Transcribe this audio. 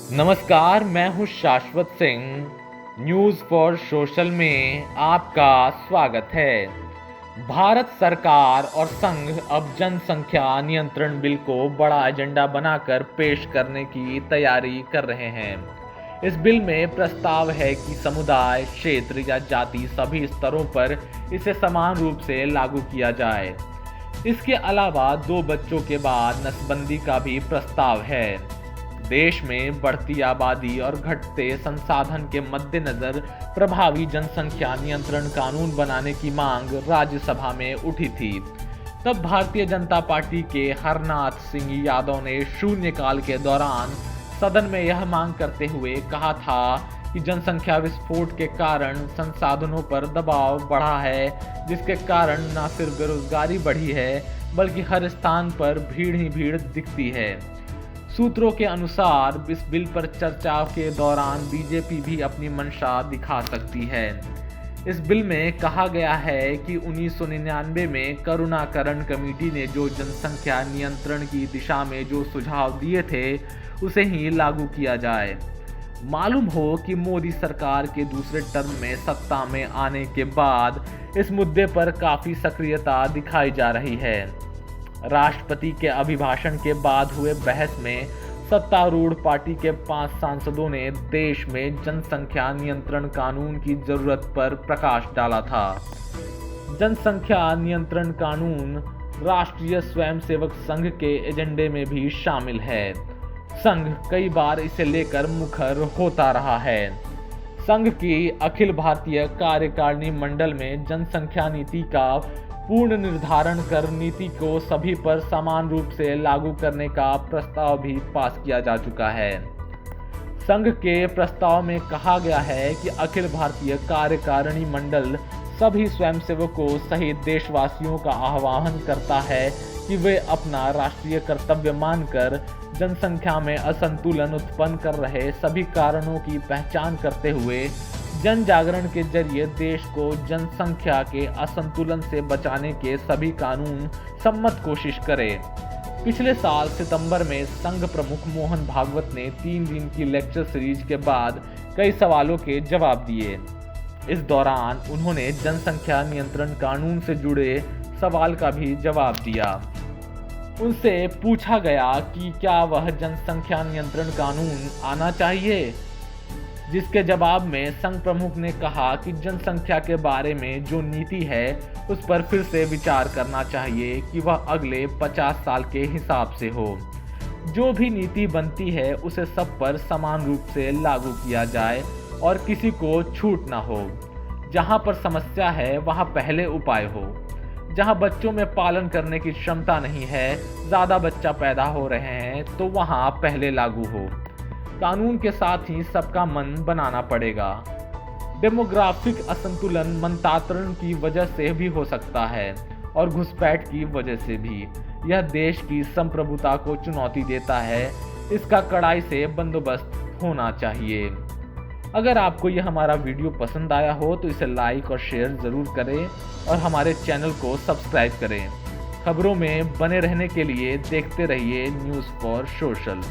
नमस्कार, मैं हूं शाश्वत सिंह। न्यूज़ फॉर सोशल में आपका स्वागत है। भारत सरकार और संघ अब जनसंख्या नियंत्रण बिल को बड़ा एजेंडा बनाकर पेश करने की तैयारी कर रहे हैं। इस बिल में प्रस्ताव है कि समुदाय, क्षेत्र या जाति सभी स्तरों पर इसे समान रूप से लागू किया जाए। इसके अलावा 2 बच्चों के बाद नसबंदी का भी प्रस्ताव है। देश में बढ़ती आबादी और घटते संसाधन के मद्देनजर प्रभावी जनसंख्या नियंत्रण कानून बनाने की मांग राज्यसभा में उठी थी। तब भारतीय जनता पार्टी के हरनाथ सिंह यादव ने शून्यकाल के दौरान सदन में यह मांग करते हुए कहा था कि जनसंख्या विस्फोट के कारण संसाधनों पर दबाव बढ़ा है, जिसके कारण न सिर्फ बेरोजगारी बढ़ी है बल्कि हर स्थान पर भीड़ ही भीड़ दिखती है। सूत्रों के अनुसार इस बिल पर चर्चा के दौरान बीजेपी भी अपनी मंशा दिखा सकती है। इस बिल में कहा गया है कि 1999 में करुणाकरण कमेटी ने जो जनसंख्या नियंत्रण की दिशा में जो सुझाव दिए थे उसे ही लागू किया जाए। मालूम हो कि मोदी सरकार के दूसरे टर्म में सत्ता में आने के बाद इस मुद्दे पर काफी सक्रियता दिखाई जा रही है। राष्ट्रपति के अभिभाषण के बाद हुए बहस में सत्तारूढ़ पार्टी के 5 सांसदों ने देश में जनसंख्या नियंत्रण कानून की जरूरत पर प्रकाश डाला था। जनसंख्या नियंत्रण कानून राष्ट्रीय स्वयंसेवक संघ के एजेंडे में भी शामिल है। संघ कई बार इसे लेकर मुखर होता रहा है। संघ की अखिल भारतीय कार्यकारिणी मंडल में जनसंख्या नीति का पूर्ण निर्धारण कर नीति को सभी पर समान रूप से लागू करने का प्रस्ताव भी पास किया जा चुका है। संघ के प्रस्ताव में कहा गया है कि अखिल भारतीय कार्यकारिणी मंडल सभी स्वयंसेवकों सहित देशवासियों का आह्वान करता है कि वे अपना राष्ट्रीय कर्तव्य मानकर जनसंख्या में असंतुलन उत्पन्न कर रहे सभी कारणों की पहचान करते हुए जन जागरण के जरिए देश को जनसंख्या के असंतुलन से बचाने के सभी कानून सम्मत कोशिश करे। पिछले साल सितंबर में संघ प्रमुख मोहन भागवत ने 3 दिन की लेक्चर सीरीज के बाद कई सवालों के जवाब दिए। इस दौरान उन्होंने जनसंख्या नियंत्रण कानून से जुड़े सवाल का भी जवाब दिया। उनसे पूछा गया कि क्या वह जनसंख्या नियंत्रण कानून आना चाहिए, जिसके जवाब में संघ प्रमुख ने कहा कि जनसंख्या के बारे में जो नीति है उस पर फिर से विचार करना चाहिए कि वह अगले 50 साल के हिसाब से हो। जो भी नीति बनती है उसे सब पर समान रूप से लागू किया जाए और किसी को छूट ना हो। जहां पर समस्या है वहां पहले उपाय हो। जहां बच्चों में पालन करने की क्षमता नहीं है, ज़्यादा बच्चा पैदा हो रहे हैं, तो वहां पहले लागू हो। कानून के साथ ही सबका मन बनाना पड़ेगा। डेमोग्राफिक असंतुलन मनतांत्रण की वजह से भी हो सकता है और घुसपैठ की वजह से भी। यह देश की संप्रभुता को चुनौती देता है। इसका कड़ाई से बंदोबस्त होना चाहिए। अगर आपको यह हमारा वीडियो पसंद आया हो तो इसे लाइक और शेयर ज़रूर करें और हमारे चैनल को सब्सक्राइब करें। खबरों में बने रहने के लिए देखते रहिए न्यूज़ फॉर सोशल।